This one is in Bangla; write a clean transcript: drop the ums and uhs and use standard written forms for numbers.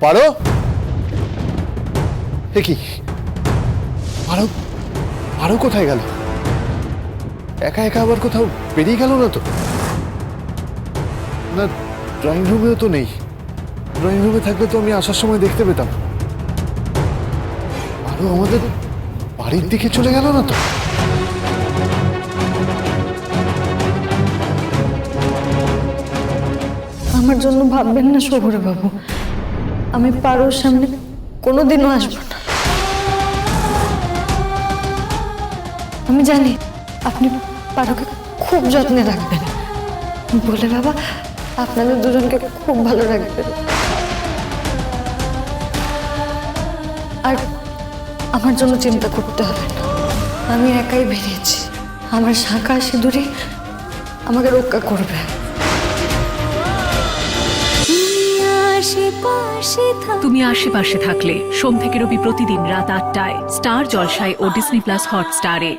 পারো? এ কি, পারো? পারো কোথায় গেল? একা একা আবার কোথাও বেরিয়ে গেল না তো? না, ড্রয়িং রুমেও তো নেই। ড্রয়িং রুমে থাকলে তো আমি আসার সময় দেখতে পেতাম। পারো আমাদের বাড়ির দিকে চলে গেল না তো? আমার জন্য ভাববেন না শহুরে বাবু, আমি পারোর সামনে কোনোদিনও আসবো না। আমি জানি আপনি পারোকে খুব যত্নে রাখবেন বলে বাবা, আপনাদের দুজনকে খুব ভালো রাখবেন। আর আমার জন্য চিন্তা করতে হবে না, আমি একাই বেরিয়েছি। আমার শাঁখা সিঁদুরি আমাকে রক্ষা করবে। তুমি আশেপাশে থাকলে সোম থেকে রবি প্রতিদিন রাত ৮টায় স্টার জলসায় ও ডিজনি প্লাস হটস্টারে।